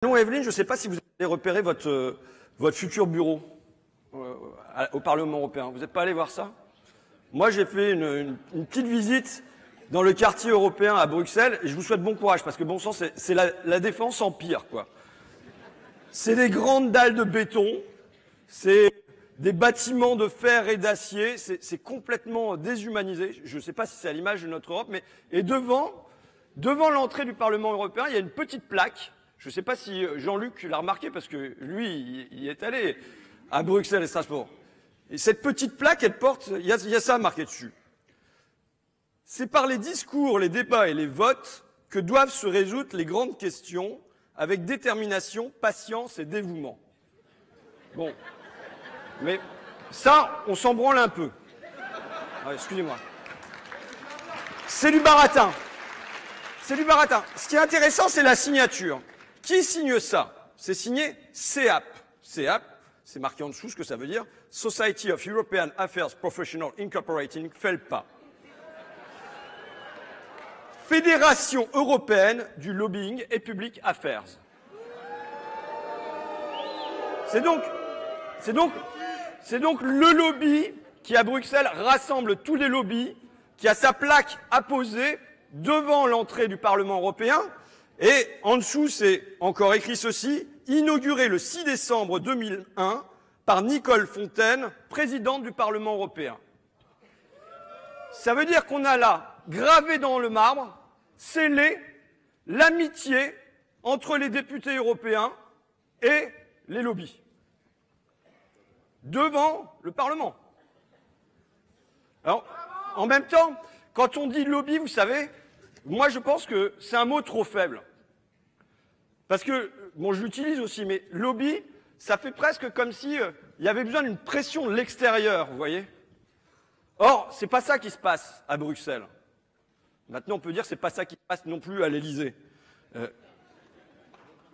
Non, Evelyne, je ne sais pas si vous avez repéré votre futur bureau au Parlement européen. Vous n'êtes pas allé voir ça? Moi, j'ai fait une petite visite dans le quartier européen à Bruxelles et je vous souhaite bon courage parce que bon sang, c'est la défense en pire, quoi. C'est des grandes dalles de béton, c'est des bâtiments de fer et d'acier, c'est complètement déshumanisé. Je ne sais pas si c'est à l'image de notre Europe, mais et devant l'entrée du Parlement européen, il y a une petite plaque. Je ne sais pas si Jean-Luc l'a remarqué parce que lui, il est allé à Bruxelles et Strasbourg. Et cette petite plaque, elle porte, il y a ça marqué dessus. C'est par les discours, les débats et les votes que doivent se résoudre les grandes questions avec détermination, patience et dévouement. Bon. Mais ça, on s'en branle un peu. Ah, excusez-moi. C'est du baratin. C'est du baratin. Ce qui est intéressant, c'est la signature. Qui signe ça? C'est signé CEAP. CEAP, c'est marqué en dessous ce que ça veut dire. Society of European Affairs Professional Incorporating, FELPA. Fédération européenne du lobbying et public affairs. C'est donc le lobby qui, à Bruxelles, rassemble tous les lobbies, qui a sa plaque apposée devant l'entrée du Parlement européen. Et en dessous, c'est encore écrit ceci, inauguré le 6 décembre 2001 par Nicole Fontaine, présidente du Parlement européen. Ça veut dire qu'on a là, gravé dans le marbre, scellé l'amitié entre les députés européens et les lobbies. Devant le Parlement. Alors, en même temps, quand on dit lobby, vous savez, moi je pense que c'est un mot trop faible. Parce que, bon, je l'utilise aussi, mais lobby, ça fait presque comme si il y avait besoin d'une pression de l'extérieur, vous voyez. Or, c'est pas ça qui se passe à Bruxelles. Maintenant, on peut dire que c'est pas ça qui se passe non plus à l'Élysée.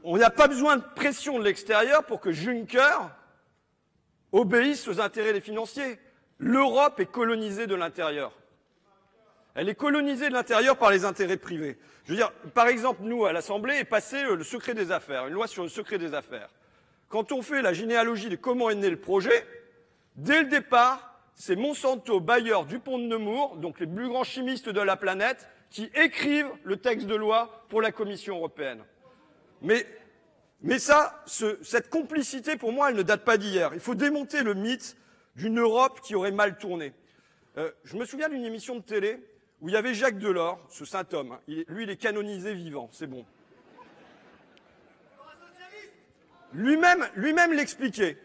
On n'a pas besoin de pression de l'extérieur pour que Juncker obéisse aux intérêts des financiers. L'Europe est colonisée de l'intérieur. Elle est colonisée de l'intérieur par les intérêts privés. Je veux dire, par exemple, nous, à l'Assemblée, est passé le secret des affaires, une loi sur le secret des affaires. Quand on fait la généalogie de comment est né le projet, dès le départ, c'est Monsanto, Bayer, Dupont de Nemours, donc les plus grands chimistes de la planète, qui écrivent le texte de loi pour la Commission européenne. Mais ça, cette complicité, pour moi, elle ne date pas d'hier. Il faut démonter le mythe d'une Europe qui aurait mal tourné. Je me souviens d'une émission de télé où il y avait Jacques Delors, ce saint homme. Hein. Lui, il est canonisé vivant, c'est bon. Lui-même l'expliquait.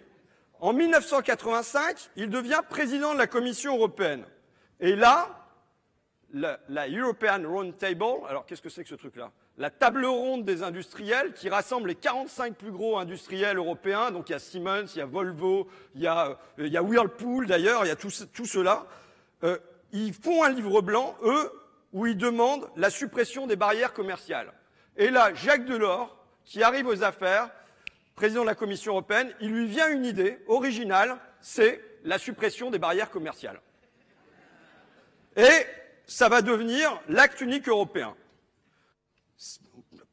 En 1985, il devient président de la Commission européenne. Et là, la European Round Table, alors qu'est-ce que c'est que ce truc-là? La table ronde des industriels qui rassemble les 45 plus gros industriels européens. Donc il y a Siemens, il y a Volvo, il y a Whirlpool d'ailleurs, il y a tout cela. Ils font un livre blanc, eux, où ils demandent la suppression des barrières commerciales. Et là, Jacques Delors, qui arrive aux affaires, président de la Commission européenne, il lui vient une idée originale, c'est la suppression des barrières commerciales. Et ça va devenir l'acte unique européen.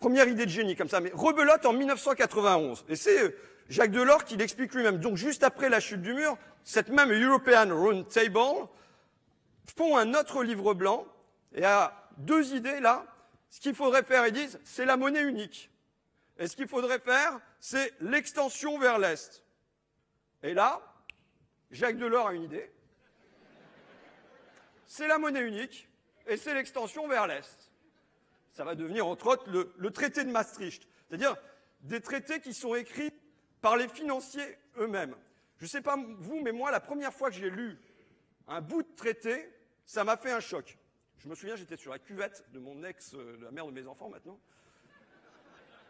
Première idée de génie comme ça, mais rebelote en 1991. Et c'est Jacques Delors qui l'explique lui-même. Donc juste après la chute du mur, cette même European Round Table font un autre livre blanc, et à deux idées là, ce qu'il faudrait faire, ils disent, c'est la monnaie unique. Et ce qu'il faudrait faire, c'est l'extension vers l'Est. Et là, Jacques Delors a une idée. C'est la monnaie unique, et c'est l'extension vers l'Est. Ça va devenir, entre autres, le traité de Maastricht. C'est-à-dire des traités qui sont écrits par les financiers eux-mêmes. Je ne sais pas vous, mais moi, la première fois que j'ai lu un bout de traité, ça m'a fait un choc. Je me souviens, j'étais sur la cuvette de mon ex, de la mère de mes enfants maintenant.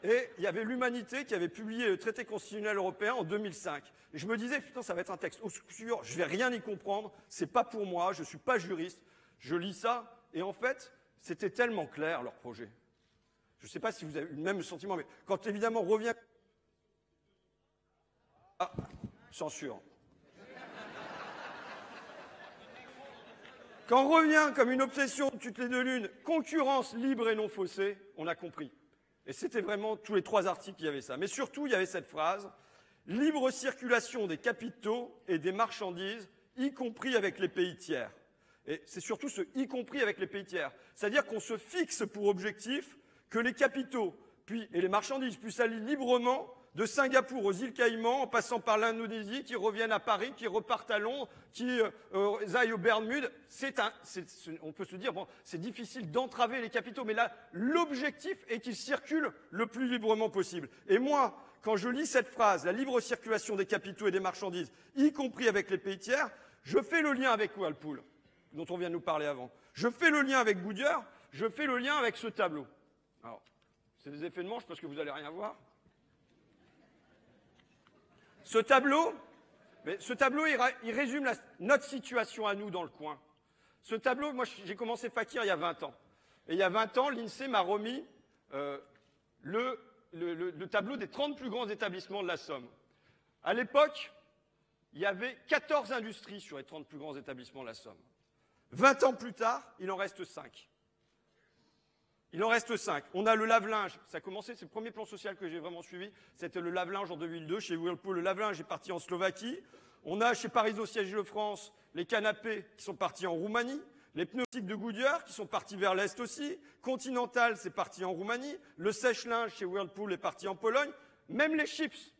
Et il y avait l'Humanité qui avait publié le traité constitutionnel européen en 2005. Et je me disais, putain, ça va être un texte obscur, je vais rien y comprendre, c'est pas pour moi, je suis pas juriste. Je lis ça, et en fait, c'était tellement clair, leur projet. Je ne sais pas si vous avez eu le même sentiment, mais quand évidemment on revient... Ah, censure. Quand on revient comme une obsession de toutes les deux lunes, concurrence libre et non faussée, on a compris. Et c'était vraiment tous les 3 articles, il y avait ça. Mais surtout, il y avait cette phrase, libre circulation des capitaux et des marchandises, y compris avec les pays tiers. Et c'est surtout ce y compris avec les pays tiers. C'est-à-dire qu'on se fixe pour objectif que les capitaux et les marchandises puissent aller librement de Singapour aux îles Caïmans, en passant par l'Indonésie, qui reviennent à Paris, qui repartent à Londres, qui aillent aux Bermudes. On peut se dire, bon, c'est difficile d'entraver les capitaux, mais là, l'objectif est qu'ils circulent le plus librement possible. Et moi, quand je lis cette phrase, la libre circulation des capitaux et des marchandises, y compris avec les pays tiers, je fais le lien avec Whirlpool, dont on vient de nous parler avant. Je fais le lien avec Goodyear, je fais le lien avec ce tableau. Alors, c'est des effets de manche parce que vous n'allez rien voir. Ce tableau, il résume notre situation à nous dans le coin. Ce tableau, moi j'ai commencé Fakir il y a 20 ans. Et il y a 20 ans, l'INSEE m'a remis le tableau des 30 plus grands établissements de la Somme. À l'époque, il y avait 14 industries sur les 30 plus grands établissements de la Somme. 20 ans plus tard, il en reste 5. Il en reste 5. On a le lave-linge. Ça a commencé, c'est le premier plan social que j'ai vraiment suivi. C'était le lave-linge en 2002 chez Whirlpool. Le lave-linge est parti en Slovaquie. On a chez Parizeau Siège de France les canapés qui sont partis en Roumanie. Les pneumatiques de Goodyear qui sont partis vers l'Est aussi. Continental, c'est parti en Roumanie. Le sèche-linge chez Whirlpool est parti en Pologne. Même les chips.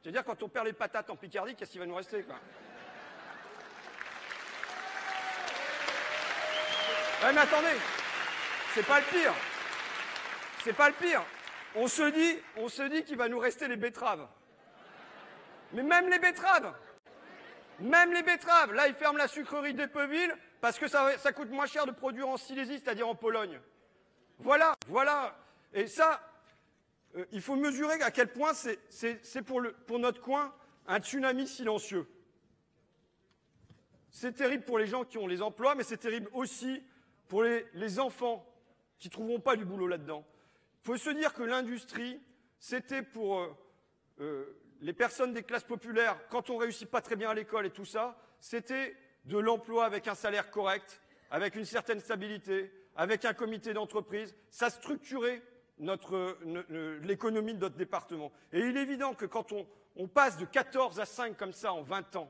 C'est-à-dire quand on perd les patates en Picardie, qu'est-ce qui va nous rester, quoi? Ouais, mais attendez, c'est pas le pire. C'est pas le pire. On se dit qu'il va nous rester les betteraves. Mais même les betteraves, là, ils ferment la sucrerie d'Eppeville parce que ça coûte moins cher de produire en Silésie, c'est-à-dire en Pologne. Voilà. Et ça, il faut mesurer à quel point c'est pour notre coin un tsunami silencieux. C'est terrible pour les gens qui ont les emplois, mais c'est terrible aussi pour les enfants qui ne trouveront pas du boulot là-dedans. Il faut se dire que l'industrie, c'était pour les personnes des classes populaires, quand on ne réussit pas très bien à l'école et tout ça, c'était de l'emploi avec un salaire correct, avec une certaine stabilité, avec un comité d'entreprise. Ça structurait l'économie de notre département. Et il est évident que quand on passe de 14 à 5 comme ça en 20 ans,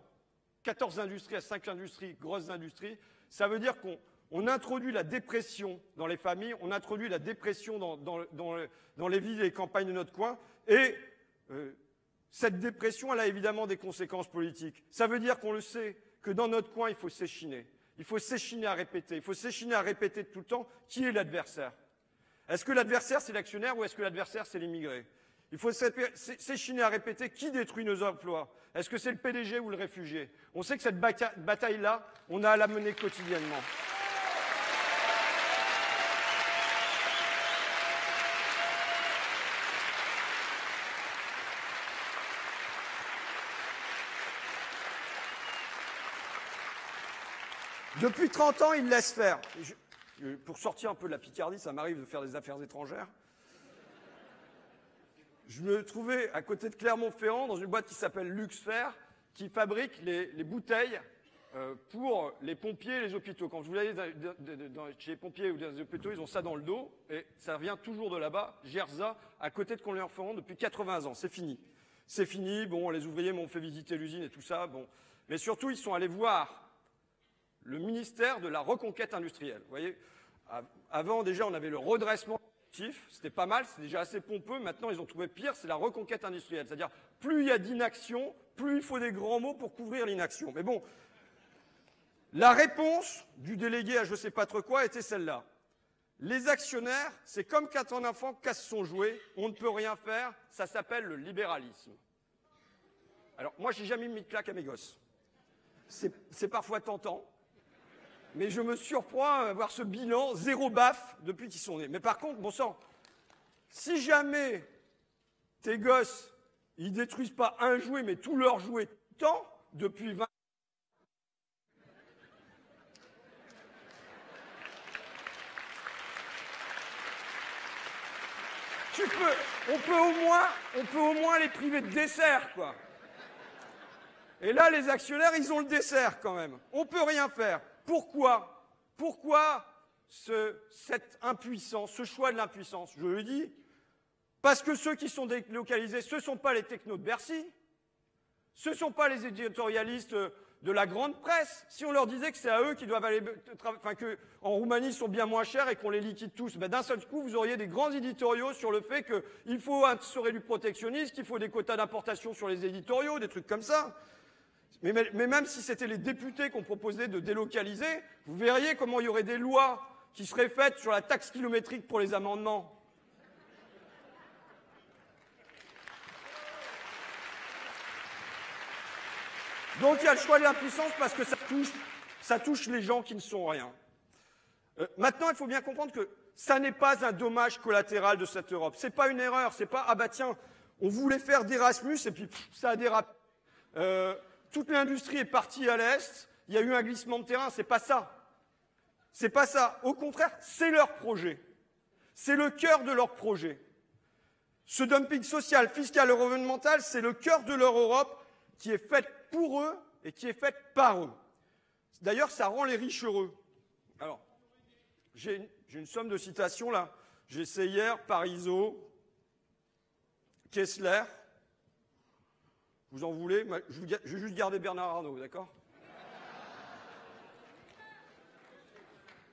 14 industries à 5 industries, grosses industries, ça veut dire qu'on introduit la dépression dans les familles, on introduit la dépression dans les villes et les campagnes de notre coin. Et cette dépression, elle a évidemment des conséquences politiques. Ça veut dire qu'on le sait, que dans notre coin, il faut s'échiner. Il faut s'échiner à répéter. Il faut s'échiner à répéter tout le temps qui est l'adversaire. Est-ce que l'adversaire, c'est l'actionnaire ou est-ce que l'adversaire, c'est l'immigré? Il faut s'échiner à répéter qui détruit nos emplois. Est-ce que c'est le PDG ou le réfugié? On sait que cette bataille-là, on a à la mener quotidiennement. Depuis 30 ans, ils laissent faire. Pour sortir un peu de la Picardie, ça m'arrive de faire des affaires étrangères. Je me trouvais à côté de Clermont-Ferrand dans une boîte qui s'appelle Luxfer, qui fabrique les bouteilles pour les pompiers et les hôpitaux. Quand vous allez chez les pompiers ou dans les hôpitaux, ils ont ça dans le dos et ça vient toujours de là-bas, Gerza, à côté de Clermont-Ferrand depuis 80 ans. C'est fini. C'est fini. Bon, les ouvriers m'ont fait visiter l'usine et tout ça. Bon. Mais surtout, ils sont allés voir le ministère de la reconquête industrielle. Vous voyez, avant, déjà, on avait le redressement productif, c'était pas mal, c'est déjà assez pompeux. Maintenant, ils ont trouvé pire, c'est la reconquête industrielle. C'est-à-dire, plus il y a d'inaction, plus il faut des grands mots pour couvrir l'inaction. Mais bon, la réponse du délégué à je sais pas trop quoi était celle-là. Les actionnaires, c'est comme quand un enfant casse son jouet, on ne peut rien faire, ça s'appelle le libéralisme. Alors, moi, j'ai jamais mis de claque à mes gosses. C'est parfois tentant. Mais je me surprends à voir ce bilan, 0 baffe depuis qu'ils sont nés. Mais par contre, bon sang, si jamais tes gosses, ils détruisent pas un jouet, mais tous leurs jouets tout le temps, depuis 20 ans, on peut au moins les priver de dessert, quoi. Et là, les actionnaires, ils ont le dessert quand même. On peut rien faire. Pourquoi cette impuissance, ce choix de l'impuissance? Je le dis, parce que ceux qui sont délocalisés, ce ne sont pas les technos de Bercy, ce ne sont pas les éditorialistes de la grande presse. Si on leur disait que c'est à eux qui doivent aller, enfin qu'en Roumanie ils sont bien moins chers et qu'on les liquide tous, ben d'un seul coup vous auriez des grands éditoriaux sur le fait qu'il faut instaurer du protectionnisme, qu'il faut des quotas d'importation sur les éditoriaux, des trucs comme ça. Mais même si c'était les députés qu'on proposait de délocaliser, vous verriez comment il y aurait des lois qui seraient faites sur la taxe kilométrique pour les amendements. Donc il y a le choix de l'impuissance parce que ça touche les gens qui ne sont rien. Maintenant, il faut bien comprendre que ça n'est pas un dommage collatéral de cette Europe. C'est pas une erreur, c'est pas « ah bah tiens, on voulait faire d'Erasmus et puis ça a dérapé. Toute l'industrie est partie à l'Est, il y a eu un glissement de terrain », c'est pas ça. C'est pas ça. Au contraire, c'est leur projet. C'est le cœur de leur projet. Ce dumping social, fiscal et environnemental, c'est le cœur de leur Europe qui est faite pour eux et qui est faite par eux. D'ailleurs, ça rend les riches heureux. Alors, j'ai une somme de citations là. J'ai essayé hier, Parisot, Kessler. Vous en voulez? Je vais juste garder Bernard Arnault, d'accord?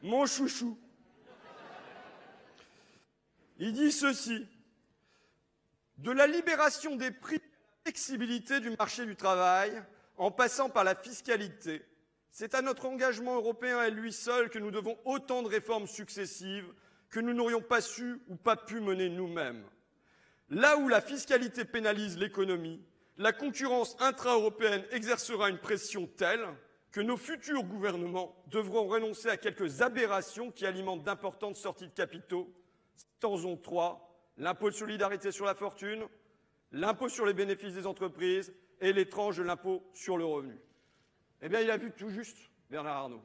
Mon chouchou. Il dit ceci. De la libération des prix, la flexibilité du marché du travail, en passant par la fiscalité, c'est à notre engagement européen et lui seul que nous devons autant de réformes successives que nous n'aurions pas su ou pas pu mener nous-mêmes. Là où la fiscalité pénalise l'économie, la concurrence intra-européenne exercera une pression telle que nos futurs gouvernements devront renoncer à quelques aberrations qui alimentent d'importantes sorties de capitaux. C'en sont trois: l'impôt de solidarité sur la fortune, l'impôt sur les bénéfices des entreprises et les tranches de l'impôt sur le revenu. Eh bien, il a vu tout juste, Bernard Arnault.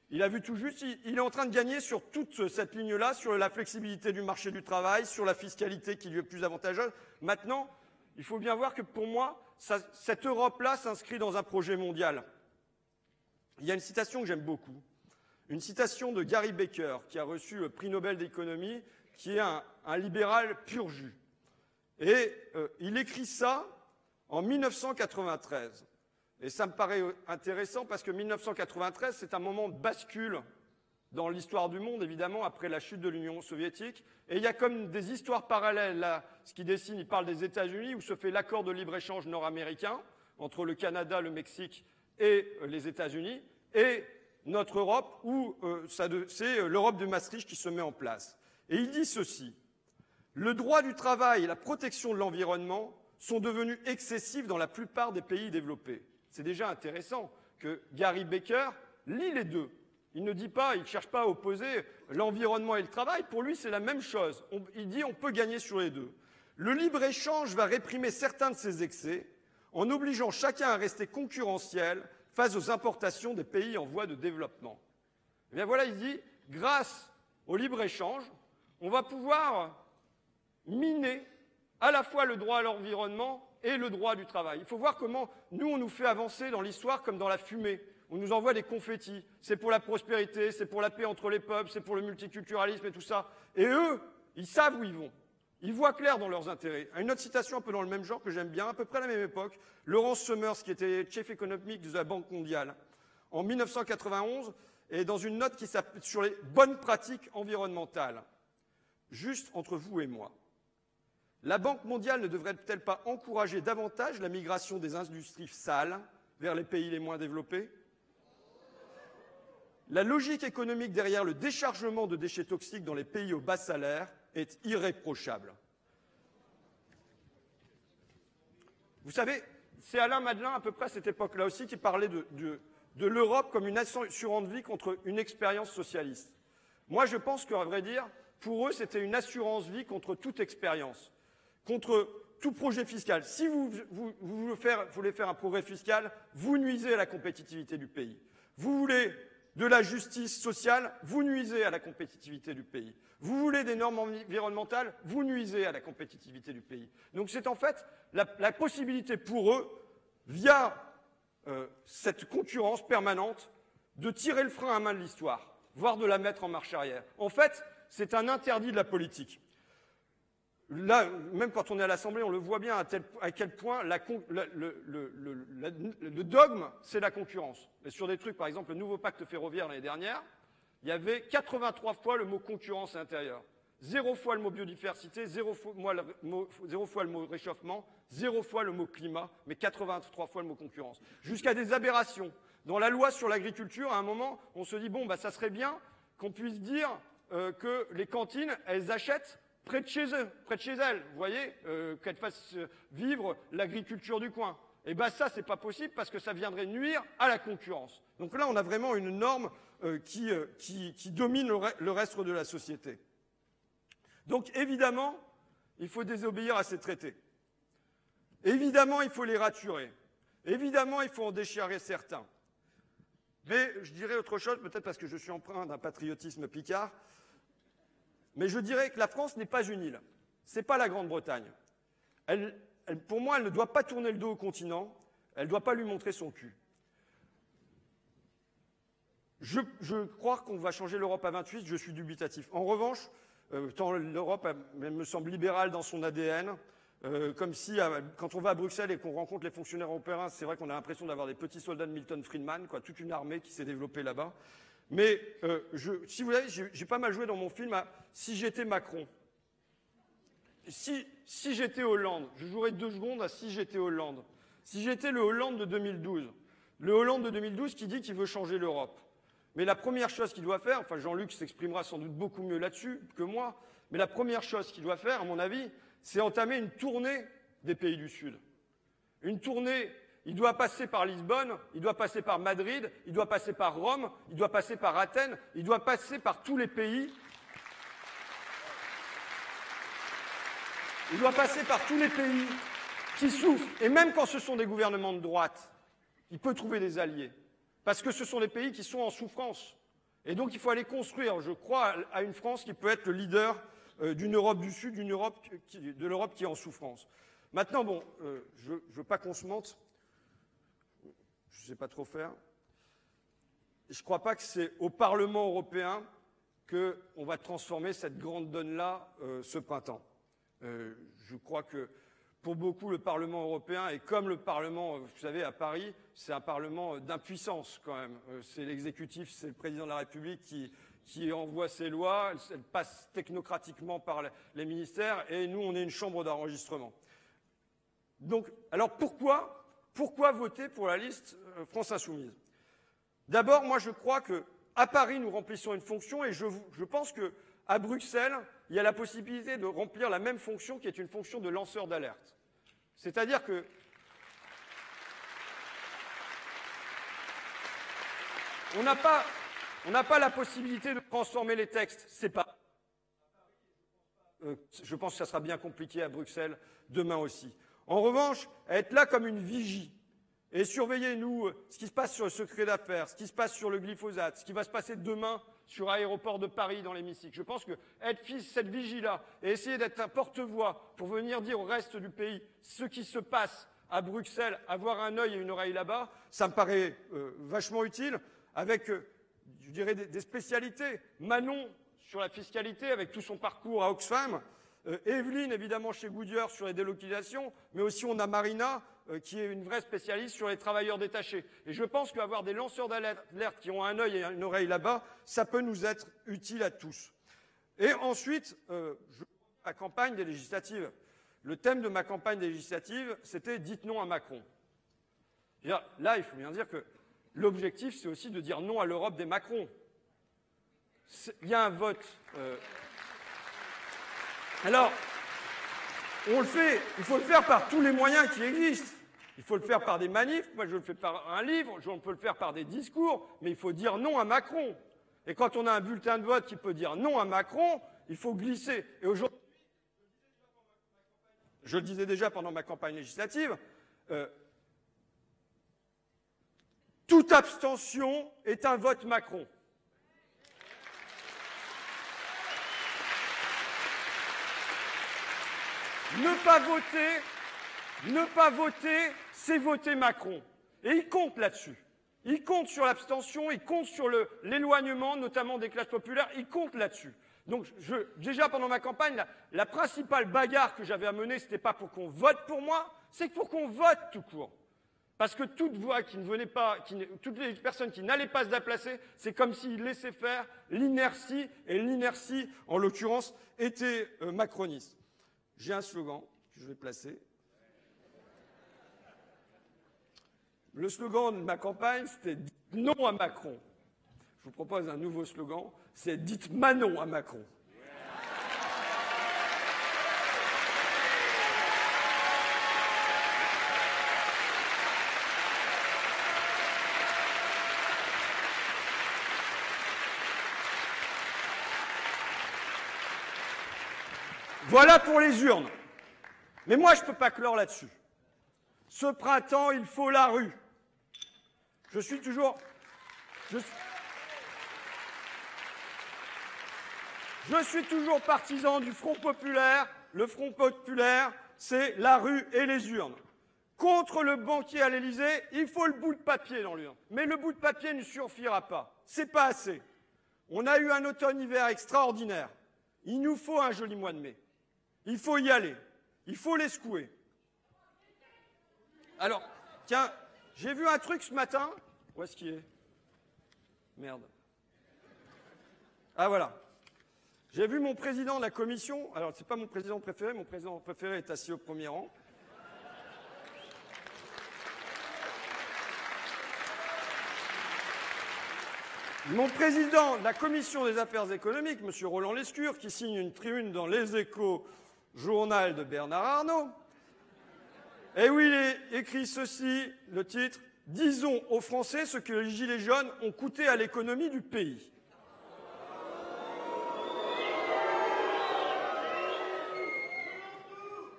Il a vu tout juste, il est en train de gagner sur toute cette ligne-là, sur la flexibilité du marché du travail, sur la fiscalité qui lui est plus avantageuse. Maintenant, il faut bien voir que pour moi, cette Europe-là s'inscrit dans un projet mondial. Il y a une citation que j'aime beaucoup, une citation de Gary Becker, qui a reçu le prix Nobel d'économie, qui est un libéral pur jus. Et il écrit ça en 1993. Et ça me paraît intéressant parce que 1993, c'est un moment de bascule dans l'histoire du monde, évidemment, après la chute de l'Union soviétique. Et il y a comme des histoires parallèles. Là, ce qui dessine, il parle des États-Unis, où se fait l'accord de libre-échange nord-américain entre le Canada, le Mexique et les États-Unis, et notre Europe, où c'est l'Europe de Maastricht qui se met en place. Et il dit ceci: le droit du travail et la protection de l'environnement sont devenus excessifs dans la plupart des pays développés. C'est déjà intéressant que Gary Becker lie les deux. Il ne dit pas, il ne cherche pas à opposer l'environnement et le travail. Pour lui, c'est la même chose. Il dit on peut gagner sur les deux. Le libre-échange va réprimer certains de ces excès en obligeant chacun à rester concurrentiel face aux importations des pays en voie de développement. Et bien voilà, il dit, grâce au libre-échange, on va pouvoir miner à la fois le droit à l'environnement et le droit du travail. Il faut voir comment nous, on nous fait avancer dans l'histoire comme dans la fumée. On nous envoie des confettis. C'est pour la prospérité, c'est pour la paix entre les peuples, c'est pour le multiculturalisme et tout ça. Et eux, ils savent où ils vont. Ils voient clair dans leurs intérêts. Une autre citation un peu dans le même genre que j'aime bien, à peu près à la même époque, Laurence Summers, qui était chef économique de la Banque mondiale, en 1991, et dans une note qui s'appelle sur les bonnes pratiques environnementales. Juste entre vous et moi. La Banque mondiale ne devrait-elle pas encourager davantage la migration des industries sales vers les pays les moins développés? La logique économique derrière le déchargement de déchets toxiques dans les pays aux bas salaires est irréprochable. Vous savez, c'est Alain Madelin, à peu près à cette époque-là aussi, qui parlait de l'Europe comme une assurance vie contre une expérience socialiste. Moi, je pense qu'à vrai dire, pour eux, c'était une assurance vie contre toute expérience, contre tout projet fiscal. Si vous voulez faire un progrès fiscal, vous nuisez à la compétitivité du pays. Vous voulez de la justice sociale, vous nuisez à la compétitivité du pays. Vous voulez des normes environnementales, vous nuisez à la compétitivité du pays. Donc c'est en fait la possibilité pour eux, via cette concurrence permanente, de tirer le frein à main de l'histoire. voire de la mettre en marche arrière. En fait, c'est un interdit de la politique. Là, même quand on est à l'Assemblée, on le voit bien à quel point le dogme, c'est la concurrence. Et sur des trucs, par exemple, le nouveau pacte ferroviaire l'année dernière, il y avait 83 fois le mot concurrence à l'intérieur. 0 fois le mot biodiversité, 0 fois le mot réchauffement, 0 fois le mot climat, mais 83 fois le mot concurrence. Jusqu'à des aberrations. Dans la loi sur l'agriculture, à un moment, on se dit, bon, bah, ça serait bien qu'on puisse dire que les cantines, elles achètent près de chez eux, près de chez elles, vous voyez, qu'elles fassent vivre l'agriculture du coin. Et bien ça, c'est pas possible parce que ça viendrait nuire à la concurrence. Donc là, on a vraiment une norme qui domine le reste de la société. Donc évidemment, il faut désobéir à ces traités. Évidemment, il faut les raturer. Évidemment, il faut en déchirer certains. Mais je dirais autre chose, peut-être parce que je suis empreint d'un patriotisme picard, mais je dirais que la France n'est pas une île. Ce n'est pas la Grande-Bretagne. Pour moi, elle ne doit pas tourner le dos au continent, elle ne doit pas lui montrer son cul. Je crois qu'on va changer l'Europe à 28, je suis dubitatif. En revanche, tant l'Europe me semble libérale dans son ADN, comme si, quand on va à Bruxelles et qu'on rencontre les fonctionnaires européens, c'est vrai qu'on a l'impression d'avoir des petits soldats de Milton Friedman, quoi, toute une armée qui s'est développée là-bas. Mais si vous voulez, j'ai pas mal joué dans mon film à « Si j'étais Macron ». Si j'étais Hollande, je jouerais 2 secondes à « Si j'étais Hollande ». Si j'étais le Hollande de 2012, le Hollande de 2012 qui dit qu'il veut changer l'Europe. Mais la première chose qu'il doit faire, enfin Jean-Luc s'exprimera sans doute beaucoup mieux là-dessus que moi, mais la première chose qu'il doit faire, à mon avis, c'est entamer une tournée des pays du Sud. Une tournée. Il doit passer par Lisbonne, il doit passer par Madrid, il doit passer par Rome, il doit passer par Athènes, il doit passer par tous les pays. Il doit passer par tous les pays qui souffrent. Et même quand ce sont des gouvernements de droite, il peut trouver des alliés. Parce que ce sont des pays qui sont en souffrance. Et donc il faut aller construire, je crois, à une France qui peut être le leader d'une Europe du Sud, de l'Europe qui est en souffrance. Maintenant, bon, je ne veux pas qu'on se mente. Je ne sais pas trop faire. Je ne crois pas que c'est au Parlement européen qu'on va transformer cette grande donne-là ce printemps. Je crois que pour beaucoup, le Parlement européen, et comme le Parlement, vous savez, à Paris, c'est un Parlement d'impuissance quand même. C'est l'exécutif, c'est le président de la République qui envoie ses lois, elles passent technocratiquement par les ministères, et nous, on est une chambre d'enregistrement. Donc, alors pourquoi voter pour la liste France Insoumise? D'abord, moi je crois qu'à Paris, nous remplissons une fonction et je pense qu'à Bruxelles, il y a la possibilité de remplir la même fonction qui est une fonction de lanceur d'alerte. C'est-à-dire que on n'a pas la possibilité de transformer les textes. C'est pas. Je pense que ça sera bien compliqué à Bruxelles demain aussi. En revanche, être là comme une vigie et surveiller, nous, ce qui se passe sur le secret d'affaires, ce qui se passe sur le glyphosate, ce qui va se passer demain sur l'aéroport de Paris dans l'hémicycle. Je pense que être cette vigie-là et essayer d'être un porte-voix pour venir dire au reste du pays ce qui se passe à Bruxelles, avoir un œil et une oreille là-bas, ça me paraît vachement utile, avec, je dirais, des spécialités. Manon, sur la fiscalité, avec tout son parcours à Oxfam. Evelyne, évidemment, chez Goodyear sur les délocalisations, mais aussi on a Marina, qui est une vraie spécialiste sur les travailleurs détachés. Et je pense qu'avoir des lanceurs d'alerte qui ont un œil et une oreille là-bas, ça peut nous être utile à tous. Et ensuite, la campagne des législatives. Le thème de ma campagne des législatives, c'était « Dites non à Macron ». Là, il faut bien dire que l'objectif, c'est aussi de dire non à l'Europe des Macron. Il y a un vote... Alors, il faut le faire par tous les moyens qui existent. Il faut le faire par des manifs, moi je le fais par un livre, on peut le faire par des discours, mais il faut dire non à Macron. Et quand on a un bulletin de vote qui peut dire non à Macron, il faut glisser. Et aujourd'hui, je le disais déjà pendant ma campagne législative, toute abstention est un vote Macron. Ne pas voter, c'est voter Macron. Et il compte là-dessus. Il compte sur l'abstention, il compte sur l'éloignement, notamment des classes populaires, il compte là-dessus. Donc, déjà pendant ma campagne, la principale bagarre que j'avais à mener, c'était pas pour qu'on vote pour moi, c'est pour qu'on vote tout court. Parce que toute voix qui ne venait pas, toutes les personnes qui n'allaient pas se déplacer, c'est comme s'ils laissaient faire l'inertie, et l'inertie, en l'occurrence, était macroniste. J'ai un slogan que je vais placer. Le slogan de ma campagne, c'était « Dites non à Macron ». Je vous propose un nouveau slogan, c'est « Dites Manon à Macron ». Voilà pour les urnes. Mais moi, je ne peux pas clore là-dessus. Ce printemps, il faut la rue. Je suis toujours partisan du Front populaire. Le Front populaire, c'est la rue et les urnes. Contre le banquier à l'Élysée, il faut le bout de papier dans l'urne. Mais le bout de papier ne suffira pas. C'est pas assez. On a eu un automne-hiver extraordinaire. Il nous faut un joli mois de mai. Il faut y aller. Il faut les secouer. Alors, tiens, j'ai vu un truc ce matin. Où est-ce qu'il est? Merde. Ah, voilà. J'ai vu mon président de la commission. Alors, c'est pas mon président préféré. Mon président préféré est assis au premier rang. Mon président de la commission des affaires économiques, M. Roland Lescure, qui signe une tribune dans Les Échos, journal de Bernard Arnault, et où il est écrit ceci, le titre, « Disons aux Français ce que les Gilets jaunes ont coûté à l'économie du pays ».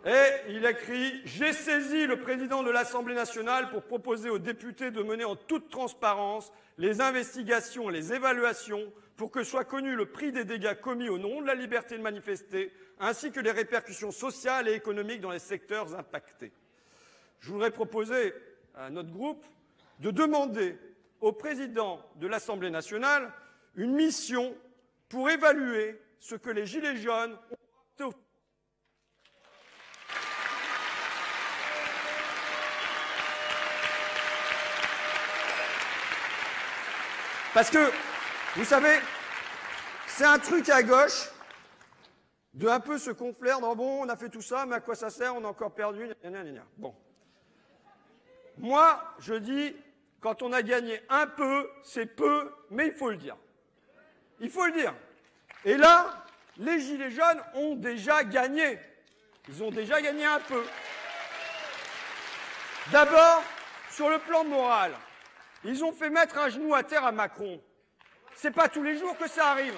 Et il écrit « J'ai saisi le président de l'Assemblée nationale pour proposer aux députés de mener en toute transparence les investigations et les évaluations pour que soit connu le prix des dégâts commis au nom de la liberté de manifester, ainsi que les répercussions sociales et économiques dans les secteurs impactés. » Je voudrais proposer à notre groupe de demander au président de l'Assemblée nationale une mission pour évaluer ce que les Gilets jaunes ont. Parce que, vous savez, c'est un truc à gauche de un peu se conflaire dans « bon, on a fait tout ça, mais à quoi ça sert, on a encore perdu, gna gna gna ». Bon. Moi, je dis, quand on a gagné un peu, c'est peu, mais il faut le dire. Il faut le dire. Et là, les Gilets jaunes ont déjà gagné. Ils ont déjà gagné un peu. D'abord, sur le plan moral, ils ont fait mettre un genou à terre à Macron. C'est pas tous les jours que ça arrive.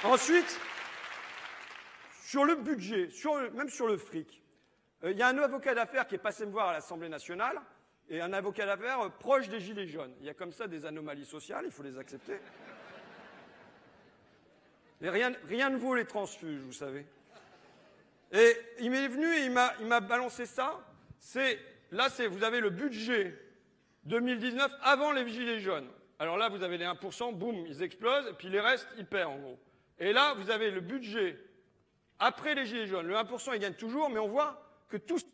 Ensuite, sur le budget, même sur le fric, il y a un avocat d'affaires qui est passé me voir à l'Assemblée nationale, et un avocat d'affaires proche des Gilets jaunes. Il y a comme ça des anomalies sociales, il faut les accepter. Mais rien ne vaut les transfuges, vous savez. Et il m'est venu et il m'a balancé ça. Là, vous avez le budget 2019 avant les Gilets jaunes. Alors là, vous avez les 1%, boum, ils explosent, et puis les restes, ils perdent en gros. Et là, vous avez le budget après les Gilets jaunes. Le 1%, ils gagnent toujours, mais on voit que tous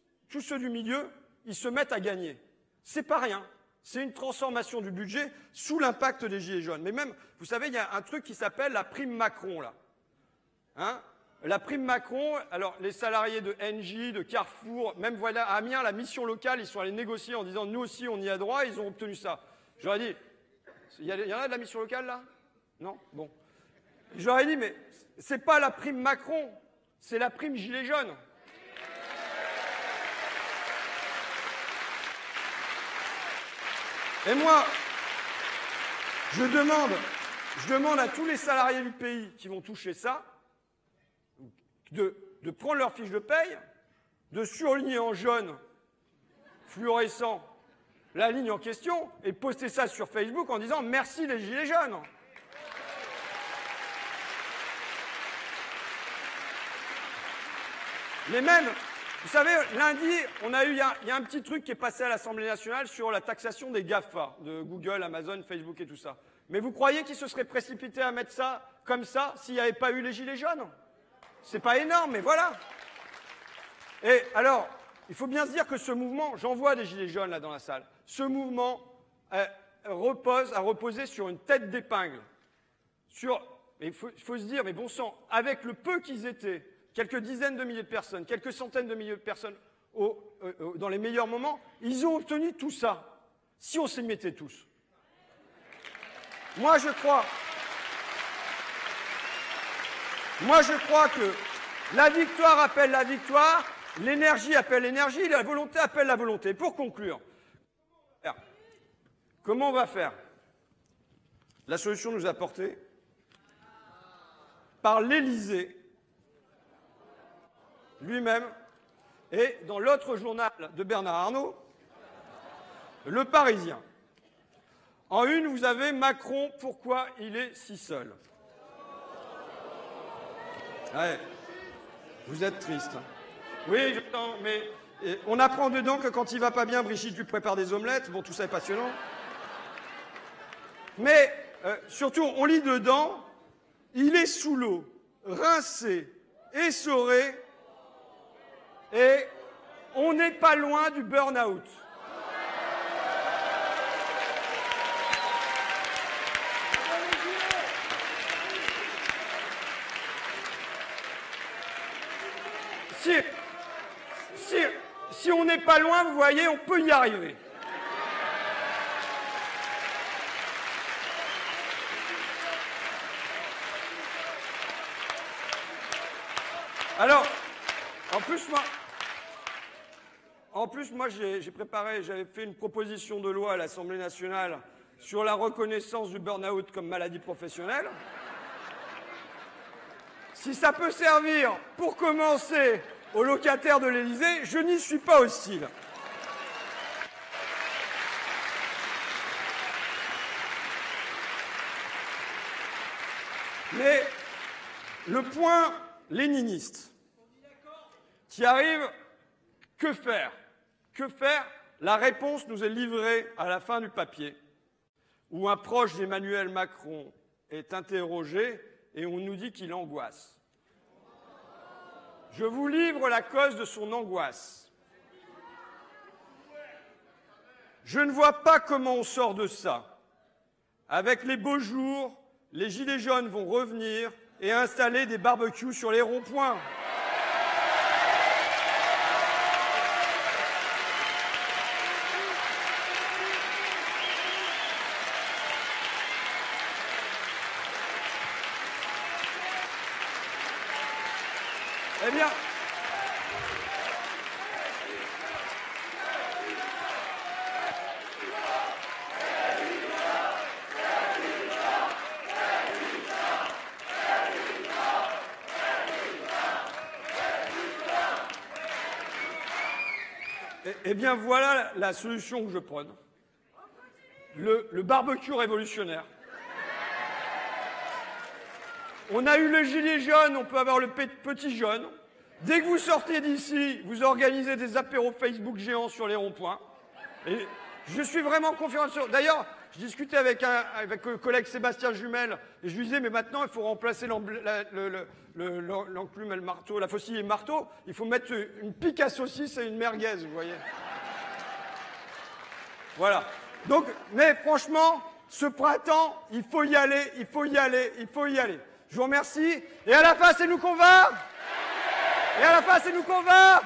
ceux du milieu, ils se mettent à gagner. C'est pas rien. C'est une transformation du budget sous l'impact des Gilets jaunes. Mais même, vous savez, il y a un truc qui s'appelle la prime Macron, là. Hein? La prime Macron, alors les salariés de Engie, de Carrefour, même voilà, à Amiens, la mission locale, ils sont allés négocier en disant nous aussi on y a droit, ils ont obtenu ça. J'aurais dit, il y en a de la mission locale là? Non? Bon. J'aurais dit, mais c'est pas la prime Macron, c'est la prime Gilets jaunes. Et moi, je demande à tous les salariés du pays qui vont toucher ça, de prendre leur fiche de paye, de surligner en jaune fluorescent la ligne en question et de poster ça sur Facebook en disant « Merci les Gilets jaunes ». Mais Vous savez, lundi, il y a un petit truc qui est passé à l'Assemblée nationale sur la taxation des GAFA, de Google, Amazon, Facebook et tout ça. Mais vous croyez qu'ils se seraient précipités à mettre ça comme ça s'il n'y avait pas eu les Gilets jaunes? C'est pas énorme, mais voilà. Et alors, il faut bien se dire que ce mouvement, j'en vois des Gilets jaunes là dans la salle, ce mouvement a reposé sur une tête d'épingle. Il faut se dire, mais bon sang, avec le peu qu'ils étaient, quelques dizaines de milliers de personnes, quelques centaines de milliers de personnes dans les meilleurs moments, ils ont obtenu tout ça. Si on s'y mettait tous. Moi, je crois que la victoire appelle la victoire, l'énergie appelle l'énergie, la volonté appelle la volonté. Pour conclure, comment on va faire? La solution nous est apportée par l'Élysée lui-même et dans l'autre journal de Bernard Arnault, Le Parisien. En une, vous avez Macron, pourquoi il est si seul? Ouais. Vous êtes triste. Oui, j'entends, mais on apprend dedans que quand il va pas bien, Brigitte lui prépare des omelettes. Bon, tout ça est passionnant. Mais surtout, on lit dedans, il est sous l'eau, rincé, essoré, et on n'est pas loin du burn-out. Si on n'est pas loin, vous voyez, on peut y arriver. Alors, en plus, moi, j'avais fait une proposition de loi à l'Assemblée nationale sur la reconnaissance du burn-out comme maladie professionnelle. Si ça peut servir pour commencer aux locataires de l'Élysée, je n'y suis pas hostile. Mais le point léniniste qui arrive, que faire? Que faire? La réponse nous est livrée à la fin du papier, où un proche d'Emmanuel Macron est interrogé et on nous dit qu'il angoisse. Je vous livre la cause de son angoisse. Je ne vois pas comment on sort de ça. Avec les beaux jours, les gilets jaunes vont revenir et installer des barbecues sur les ronds-points. Eh bien, voilà la solution que je prône. Le barbecue révolutionnaire. On a eu le gilet jaune, on peut avoir le petit jaune. Dès que vous sortez d'ici, vous organisez des apéros Facebook géants sur les ronds-points. Et je suis vraiment confiant sur... D'ailleurs, je discutais avec le collègue Sébastien Jumel, et je lui disais, mais maintenant, il faut remplacer l'enclume et le marteau, la faucille et le marteau. Il faut mettre une pique à saucisse et une merguez, vous voyez. Voilà. Donc, mais franchement, ce printemps, il faut y aller, il faut y aller, il faut y aller. Je vous remercie. Et à la fin, c'est nous qu'on va. Et à la fin, c'est nous qu'on va.